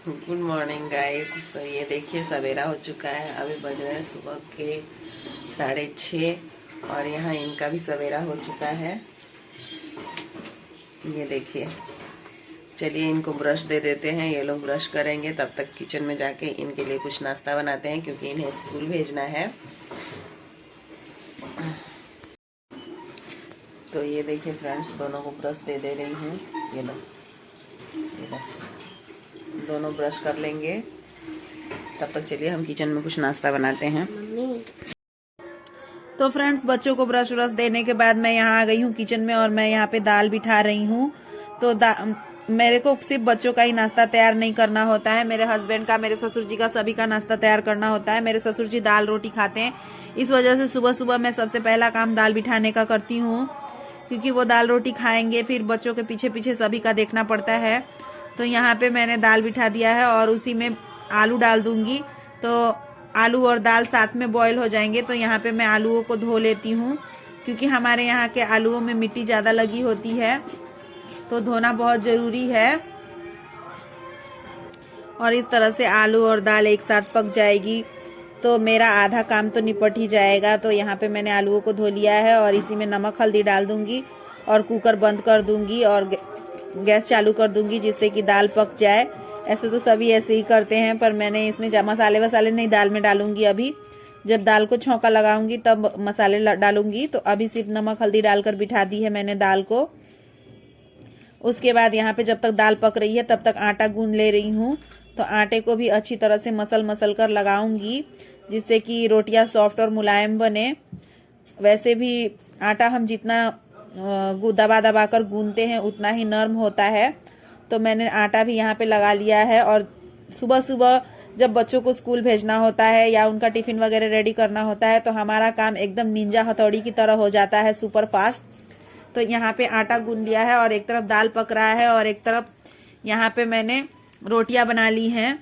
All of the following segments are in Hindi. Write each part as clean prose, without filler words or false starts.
Good morning guys. तो ये देखिए सवेरा हो चुका है, अभी बज रहे हैं सुबह के 6:30 और यहाँ इनका भी सवेरा हो चुका है। ये देखिए, चलिए इनको ब्रश दे देते हैं, ये लोग ब्रश करेंगे, तब तक किचन में जाके इनके लिए कुछ नाश्ता बनाते हैं क्योंकि इन्हें स्कूल भेजना है। तो ये देखिए फ्रेंड्स, दोनों को ब्रश दे दे रही हूँ। ये लो दोनों ब्रश कर लेंगे, तब तक चलिए हम किचन में कुछ नाश्ता बनाते हैं। तो फ्रेंड्स, बच्चों को ब्रश व्रश देने के बाद मैं यहाँ आ गई हूँ किचन में और मैं यहाँ पे दाल बिठा रही हूँ। तो मेरे को सिर्फ बच्चों का ही नाश्ता तैयार नहीं करना होता है, मेरे हस्बैंड का, मेरे ससुर जी का, सभी का नाश्ता तैयार करना होता है। मेरे ससुर जी दाल रोटी खाते हैं, इस वजह से सुबह सुबह मैं सबसे पहला काम दाल बिठाने का करती हूँ, क्योंकि वो दाल रोटी खाएंगे, फिर बच्चों के पीछे पीछे सभी का देखना पड़ता है। तो यहाँ पे मैंने दाल बिठा दिया है और उसी में आलू डाल दूंगी, तो आलू और दाल साथ में बॉईल हो जाएंगे। तो यहाँ पे मैं आलूओं को धो लेती हूँ, क्योंकि हमारे यहाँ के आलूओं में मिट्टी ज़्यादा लगी होती है, तो धोना बहुत ज़रूरी है। और इस तरह से आलू और दाल एक साथ पक जाएगी तो मेरा आधा काम तो निपट ही जाएगा। तो यहाँ पे मैंने आलूओं को धो लिया है और इसी में नमक हल्दी डाल दूंगी और कुकर बंद कर दूंगी और गैस चालू कर दूंगी, जिससे कि दाल पक जाए। ऐसे तो सभी ऐसे ही करते हैं, पर मैंने इसमें मसाले वसाले नहीं दाल में डालूंगी। अभी जब दाल को छौंका लगाऊंगी तब मसाले डालूंगी। तो अभी सिर्फ नमक हल्दी डालकर बिठा दी है मैंने दाल को। उसके बाद यहाँ पे जब तक दाल पक रही है तब तक आटा गूंद ले रही हूँ। तो आटे को भी अच्छी तरह से मसल कर लगाऊंगी, जिससे कि रोटियां सॉफ्ट और मुलायम बने। वैसे भी आटा हम जितना दबा दबा कर गूंदते हैं उतना ही नरम होता है। तो मैंने आटा भी यहाँ पे लगा लिया है। और सुबह सुबह जब बच्चों को स्कूल भेजना होता है या उनका टिफिन वगैरह रेडी करना होता है, तो हमारा काम एकदम निंजा हथौड़ी की तरह हो जाता है, सुपर फास्ट। तो यहाँ पे आटा गूंद लिया है और एक तरफ दाल पक रहा है और एक तरफ यहाँ पे मैंने रोटियां बना ली हैं,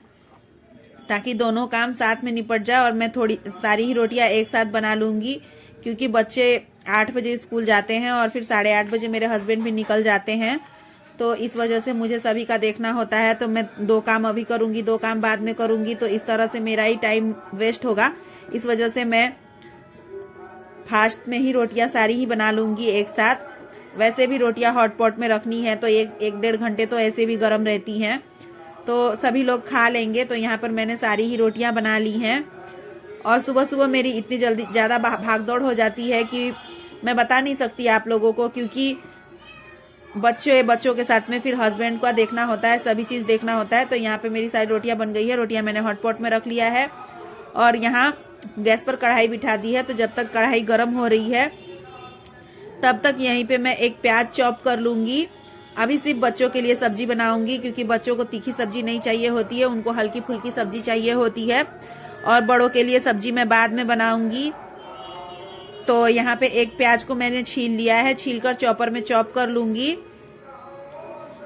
ताकि दोनों काम साथ में निपट जाए। और मैं थोड़ी सारी ही रोटियां एक साथ बना लूंगी, क्योंकि बच्चे 8 बजे स्कूल जाते हैं और फिर 8:30 बजे मेरे हस्बैंड भी निकल जाते हैं। तो इस वजह से मुझे सभी का देखना होता है। तो मैं 2 काम अभी करूंगी, 2 काम बाद में करूंगी, तो इस तरह से मेरा ही टाइम वेस्ट होगा। इस वजह से मैं फास्ट में ही रोटियां सारी ही बना लूंगी एक साथ। वैसे भी रोटियां हॉट पॉट में रखनी है तो एक 1.5 घंटे तो ऐसे भी गर्म रहती हैं, तो सभी लोग खा लेंगे। तो यहाँ पर मैंने सारी ही रोटियां बना ली हैं। और सुबह सुबह मेरी इतनी जल्दी ज़्यादा भाग दौड़ हो जाती है कि मैं बता नहीं सकती आप लोगों को, क्योंकि बच्चों के साथ में फिर हस्बैंड का देखना होता है, सभी चीज़ देखना होता है। तो यहाँ पे मेरी सारी रोटियां बन गई है। रोटियां मैंने हॉट पॉट में रख लिया है और यहाँ गैस पर कढ़ाई बिठा दी है। तो जब तक कढ़ाई गर्म हो रही है तब तक यहीं पे मैं एक प्याज चॉप कर लूँगी। अभी सिर्फ बच्चों के लिए सब्जी बनाऊंगी, क्योंकि बच्चों को तीखी सब्जी नहीं चाहिए होती है, उनको हल्की फुल्की सब्जी चाहिए होती है। और बड़ों के लिए सब्जी मैं बाद में बनाऊंगी। तो यहाँ पे एक प्याज को मैंने छील लिया है, छीलकर चॉपर में चॉप कर लूंगी,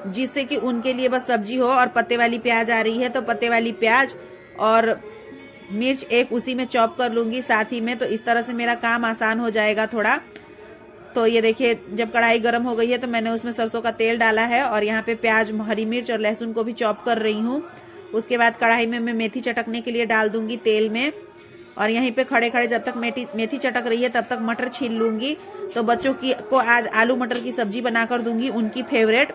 जिससे कि उनके लिए बस सब्जी हो। और पत्ते वाली प्याज आ रही है तो पत्ते वाली प्याज और मिर्च एक उसी में चॉप कर लूंगी साथ ही में। तो इस तरह से मेरा काम आसान हो जाएगा थोड़ा। तो ये देखिए, जब कढ़ाई गर्म हो गई है तो मैंने उसमें सरसों का तेल डाला है और यहाँ पे प्याज, हरी मिर्च और लहसुन को भी चॉप कर रही हूँ। उसके बाद कढ़ाई में मैं मेथी चटकने के लिए डाल दूंगी तेल में। और यहीं पे खड़े खड़े जब तक मेथी चटक रही है तब तक मटर छील लूंगी। तो बच्चों को आज आलू मटर की सब्जी बनाकर दूंगी, उनकी फेवरेट।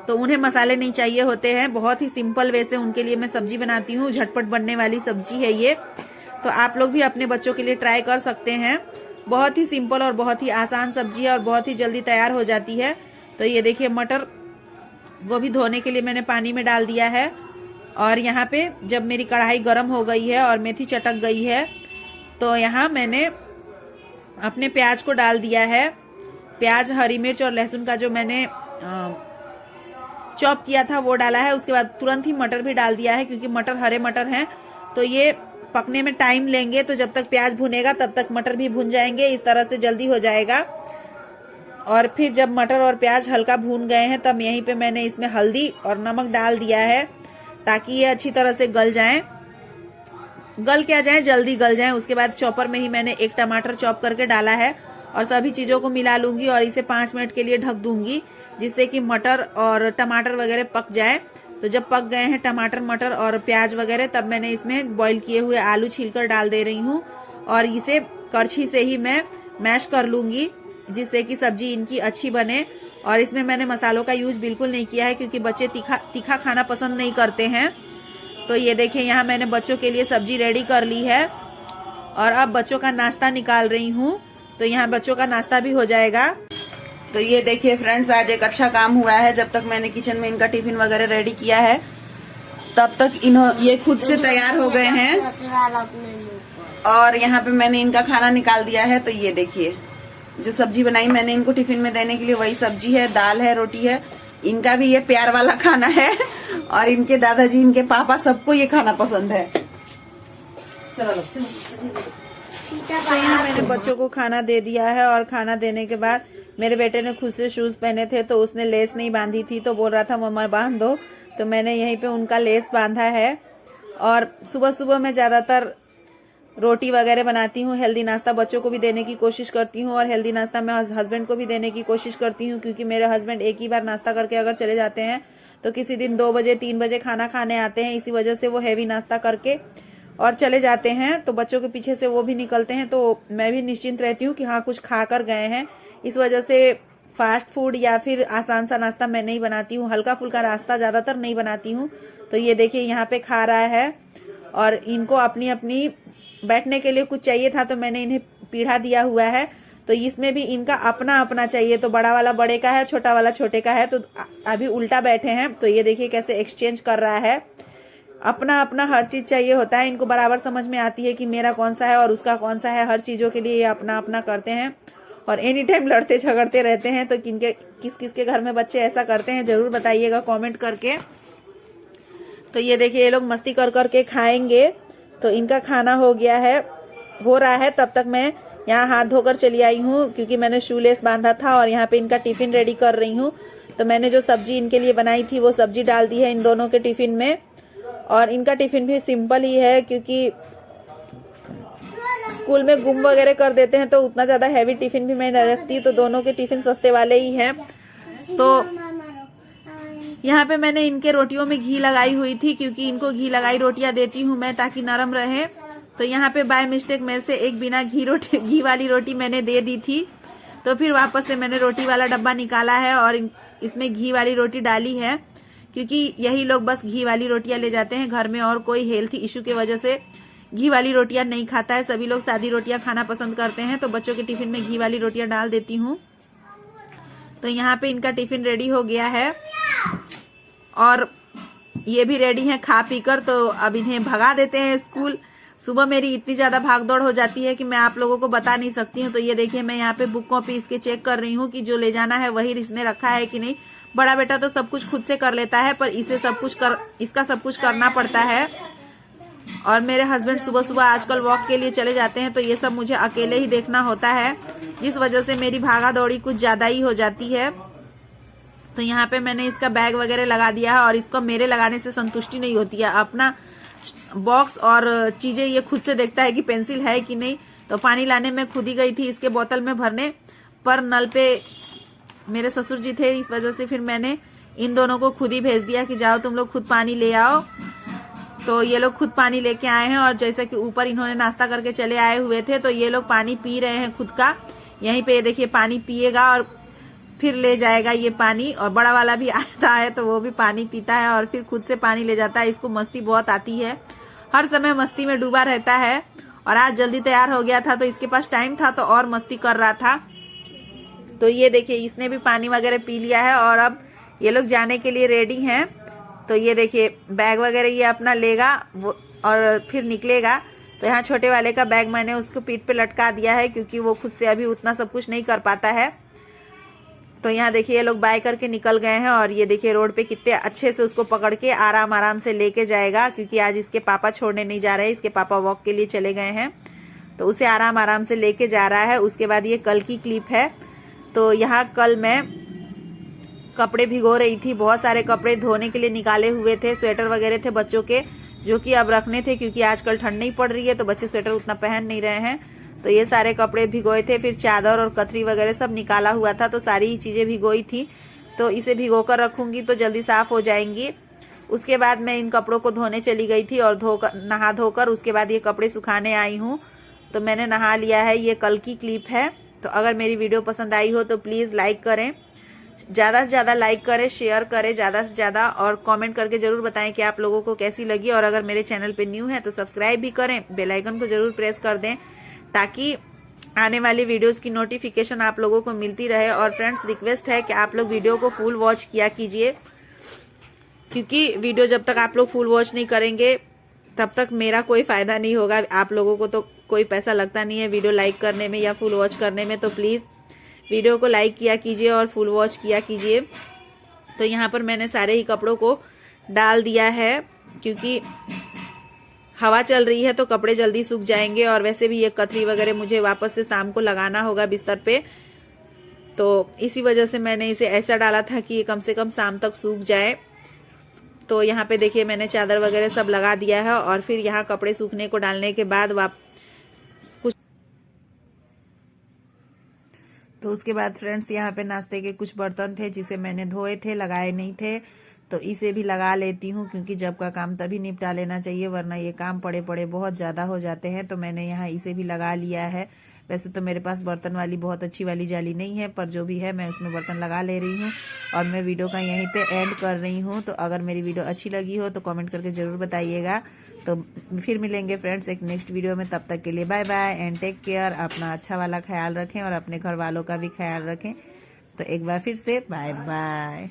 तो उन्हें मसाले नहीं चाहिए होते हैं, बहुत ही सिंपल वे से उनके लिए मैं सब्जी बनाती हूँ। झटपट बनने वाली सब्जी है ये, तो आप लोग भी अपने बच्चों के लिए ट्राई कर सकते हैं। बहुत ही सिंपल और बहुत ही आसान सब्जी है और बहुत ही जल्दी तैयार हो जाती है। तो ये देखिए, मटर वो भी धोने के लिए मैंने पानी में डाल दिया है। और यहाँ पे जब मेरी कढ़ाई गर्म हो गई है और मेथी चटक गई है तो यहाँ मैंने अपने प्याज को डाल दिया है। प्याज, हरी मिर्च और लहसुन का जो मैंने चॉप किया था वो डाला है। उसके बाद तुरंत ही मटर भी डाल दिया है, क्योंकि मटर हरे मटर हैं तो ये पकने में टाइम लेंगे। तो जब तक प्याज भुनेगा तब तक मटर भी भुन जाएंगे, इस तरह से जल्दी हो जाएगा। और फिर जब मटर और प्याज हल्का भून गए हैं तब यहीं पे मैंने इसमें हल्दी और नमक डाल दिया है, ताकि ये अच्छी तरह से गल जाएं, जल्दी गल जाएं। उसके बाद चॉपर में ही मैंने एक टमाटर चॉप करके डाला है और सभी चीज़ों को मिला लूंगी और इसे 5 मिनट के लिए ढक दूंगी, जिससे कि मटर और टमाटर वगैरह पक जाए। तो जब पक गए हैं टमाटर मटर और प्याज वगैरह, तब मैंने इसमें बॉईल किए हुए आलू छीलकर डाल दे रही हूँ और इसे करछी से ही मैं मैश कर लूँगी, जिससे कि सब्जी इनकी अच्छी बने। और इसमें मैंने मसालों का यूज बिल्कुल नहीं किया है क्योंकि बच्चे तीखा खाना पसंद नहीं करते हैं। तो ये देखिए यहाँ मैंने बच्चों के लिए सब्जी रेडी कर ली है और अब बच्चों का नाश्ता निकाल रही हूँ। तो यहाँ बच्चों का नाश्ता भी हो जाएगा। तो ये देखिए फ्रेंड्स, आज एक अच्छा काम हुआ है। जब तक मैंने किचन में इनका टिफिन वगैरह रेडी किया है तब तक ये खुद से तैयार हो गए हैं और यहाँ पे मैंने इनका खाना निकाल दिया है। तो ये देखिए जो सब्जी बनाई मैंने इनको टिफिन में देने के लिए, वही सब्जी है, दाल है, रोटी है। इनका भी ये प्यार वाला खाना है और इनके दादाजी, इनके पापा, सबको ये खाना पसंद है। चलो तो यहाँ मैंने बच्चों को खाना दे दिया है और खाना देने के बाद मेरे बेटे ने खुद से शूज पहने थे तो उसने लेस नहीं बांधी थी, तो बोल रहा था मम्मा बांध दो, तो मैंने यहीं पे उनका लेस बांधा है। और सुबह सुबह मैं ज्यादातर रोटी वगैरह बनाती हूँ, हेल्दी नाश्ता बच्चों को भी देने की कोशिश करती हूँ और हेल्दी नाश्ता मैं हस्बैंड को भी देने की कोशिश करती हूँ, क्योंकि मेरे हस्बैंड एक ही बार नाश्ता करके अगर चले जाते हैं तो किसी दिन 2 बजे 3 बजे खाना खाने आते हैं। इसी वजह से वो हैवी नाश्ता करके और चले जाते हैं, तो बच्चों के पीछे से वो भी निकलते हैं। तो मैं भी निश्चिंत रहती हूँ कि हाँ कुछ खा कर गए हैं। इस वजह से फास्ट फूड या फिर आसान सा नाश्ता मैं नहीं बनाती हूँ, हल्का फुल्का नाश्ता ज्यादातर नहीं बनाती हूँ। तो ये देखिए यहाँ पे खा रहा है और इनको अपनी अपनी बैठने के लिए कुछ चाहिए था तो मैंने इन्हें पीढ़ा दिया हुआ है। तो इसमें भी इनका अपना अपना चाहिए, तो बड़ा वाला बड़े का है, छोटा वाला छोटे का है। तो अभी उल्टा बैठे हैं। तो ये देखिए कैसे एक्सचेंज कर रहा है। अपना अपना हर चीज चाहिए होता है, इनको बराबर समझ में आती है कि मेरा कौन सा है और उसका कौन सा है। हर चीजों के लिए ये अपना अपना करते हैं और एनी टाइम लड़ते झगड़ते रहते हैं। तो किस किस के घर में बच्चे ऐसा करते हैं जरूर बताइएगा कमेंट करके। तो ये देखिए ये लोग मस्ती कर करके खाएंगे। तो इनका खाना हो रहा है। तब तक मैं यहाँ हाथ धोकर चली आई हूँ क्योंकि मैंने शूलेस बांधा था और यहाँ पे इनका टिफिन रेडी कर रही हूँ। तो मैंने जो सब्जी इनके लिए बनाई थी वो सब्जी डाल दी है इन दोनों के टिफिन में। और इनका टिफिन भी सिंपल ही है क्योंकि स्कूल में गुम वगैरह कर देते हैं तो उतना ज्यादा हैवी टिफिन भी मैं नहीं रखती, तो दोनों के टिफिन सस्ते वाले ही हैं। तो यहाँ पे मैंने इनके रोटियों में घी लगाई हुई थी क्योंकि इनको घी लगाई रोटियां देती हूँ मैं ताकि नरम रहे। तो यहाँ पे बाय मिस्टेक मेरे से एक बिना घी वाली रोटी मैंने दे दी थी, तो फिर वापस से मैंने रोटी वाला डब्बा निकाला है और इसमें घी वाली रोटी डाली है क्योंकि यही लोग बस घी वाली रोटियां ले जाते हैं घर में और कोई हेल्थ इशू की वजह से घी वाली रोटियां नहीं खाता है। सभी लोग सादी रोटियां खाना पसंद करते हैं। तो बच्चों के टिफिन में घी वाली रोटियां डाल देती हूँ। तो यहाँ पे इनका टिफिन रेडी हो गया है और ये भी रेडी हैं खा पी कर। तो अब इन्हें भगा देते हैं स्कूल। सुबह मेरी इतनी ज्यादा भागदौड़ हो जाती है कि मैं आप लोगों को बता नहीं सकती हूँ। तो ये देखिए मैं यहाँ पे बुक कॉपी इसके चेक कर रही हूँ कि जो ले जाना है वही इसने रखा है कि नहीं। बड़ा बेटा तो सब कुछ खुद से कर लेता है पर इसका सब कुछ करना पड़ता है। और मेरे हस्बैंड सुबह सुबह आजकल वॉक के लिए चले जाते हैं तो ये सब मुझे अकेले ही देखना होता है, जिस वजह से मेरी भागा दौड़ी कुछ ज्यादा ही हो जाती है। तो यहाँ पे मैंने इसका बैग वगैरह लगा दिया है और इसको मेरे लगाने से संतुष्टि नहीं होती है। अपना बॉक्स और चीजें ये खुद से देखता है कि पेंसिल है कि नहीं। तो पानी लाने में खुद ही गई थी इसके बोतल में भरने, पर नल पे मेरे ससुर जी थे, इस वजह से फिर मैंने इन दोनों को खुद ही भेज दिया कि जाओ तुम लोग खुद पानी ले आओ। तो ये लोग खुद पानी लेके आए हैं और जैसा कि ऊपर इन्होंने नाश्ता करके चले आए हुए थे तो ये लोग पानी पी रहे हैं खुद का। यहीं पे ये देखिए पानी पिएगा और फिर ले जाएगा ये पानी। और बड़ा वाला भी आता है तो वो भी पानी पीता है और फिर खुद से पानी ले जाता है। इसको मस्ती बहुत आती है, हर समय मस्ती में डूबा रहता है। और आज जल्दी तैयार हो गया था तो इसके पास टाइम था तो और मस्ती कर रहा था। तो ये देखिए इसने भी पानी वगैरह पी लिया है और अब ये लोग जाने के लिए रेडी हैं। तो ये देखिए बैग वगैरह ये अपना लेगा वो और फिर निकलेगा। तो यहाँ छोटे वाले का बैग मैंने उसको पीठ पे लटका दिया है क्योंकि वो खुद से अभी उतना सब कुछ नहीं कर पाता है। तो यहाँ देखिए ये लोग बाय करके निकल गए हैं और ये देखिए रोड पे कितने अच्छे से उसको पकड़ के आराम आराम से लेके जाएगा क्योंकि आज इसके पापा छोड़ने नहीं जा रहे हैं, इसके पापा वॉक के लिए चले गए हैं। तो उसे आराम आराम से लेके जा रहा है। उसके बाद ये कल की क्लिप है। तो यहाँ कल मैं कपड़े भिगो रही थी, बहुत सारे कपड़े धोने के लिए निकाले हुए थे, स्वेटर वगैरह थे बच्चों के जो कि अब रखने थे क्योंकि आजकल ठंड नहीं पड़ रही है तो बच्चे स्वेटर उतना पहन नहीं रहे हैं। तो ये सारे कपड़े भिगोए थे, फिर चादर और कतरी वगैरह सब निकाला हुआ था तो सारी ही चीजें भिगोई थी। तो इसे भिगो कर रखूंगी तो जल्दी साफ हो जाएंगी। उसके बाद मैं इन कपड़ों को धोने चली गई थी और नहा धोकर उसके बाद ये कपड़े सुखाने आई हूँ। तो मैंने नहा लिया है। ये कल की क्लिप है। तो अगर मेरी वीडियो पसंद आई हो तो प्लीज़ लाइक करें, ज़्यादा से ज़्यादा लाइक करें, शेयर करें ज़्यादा से ज़्यादा, और कमेंट करके ज़रूर बताएं कि आप लोगों को कैसी लगी। और अगर मेरे चैनल पे न्यू है तो सब्सक्राइब भी करें, बेल आइकन को ज़रूर प्रेस कर दें ताकि आने वाली वीडियोस की नोटिफिकेशन आप लोगों को मिलती रहे। और फ्रेंड्स, रिक्वेस्ट है कि आप लोग वीडियो को फुल वॉच किया कीजिए, क्योंकि वीडियो जब तक आप लोग फुल वॉच नहीं करेंगे तब तक मेरा कोई फ़ायदा नहीं होगा। आप लोगों को तो कोई पैसा लगता नहीं है वीडियो लाइक करने में या फुल वॉच करने में। तो प्लीज़ वीडियो को लाइक किया कीजिए और फुल वॉच किया कीजिए। तो यहाँ पर मैंने सारे ही कपड़ों को डाल दिया है, क्योंकि हवा चल रही है तो कपड़े जल्दी सूख जाएंगे। और वैसे भी ये कतरी वगैरह मुझे वापस से शाम को लगाना होगा बिस्तर पे, तो इसी वजह से मैंने इसे ऐसा डाला था कि ये कम से कम शाम तक सूख जाए। तो यहाँ पे देखिए मैंने चादर वगैरह सब लगा दिया है। और फिर यहाँ कपड़े सूखने को डालने के बाद तो उसके बाद फ्रेंड्स यहाँ पे नाश्ते के कुछ बर्तन थे जिसे मैंने धोए थे, लगाए नहीं थे, तो इसे भी लगा लेती हूँ, क्योंकि जब का काम तभी निपटा लेना चाहिए, वरना ये काम पड़े पड़े बहुत ज़्यादा हो जाते हैं। तो मैंने यहाँ इसे भी लगा लिया है। वैसे तो मेरे पास बर्तन वाली बहुत अच्छी वाली जाली नहीं है, पर जो भी है मैं उसमें बर्तन लगा ले रही हूँ। और मैं वीडियो का यहीं पे एंड कर रही हूँ। तो अगर मेरी वीडियो अच्छी लगी हो तो कमेंट करके ज़रूर बताइएगा। तो फिर मिलेंगे फ्रेंड्स एक नेक्स्ट वीडियो में। तब तक के लिए bye bye and take care. अपना अच्छा वाला ख्याल रखें और अपने घर वालों का भी ख्याल रखें। तो एक बार फिर से बाय बाय।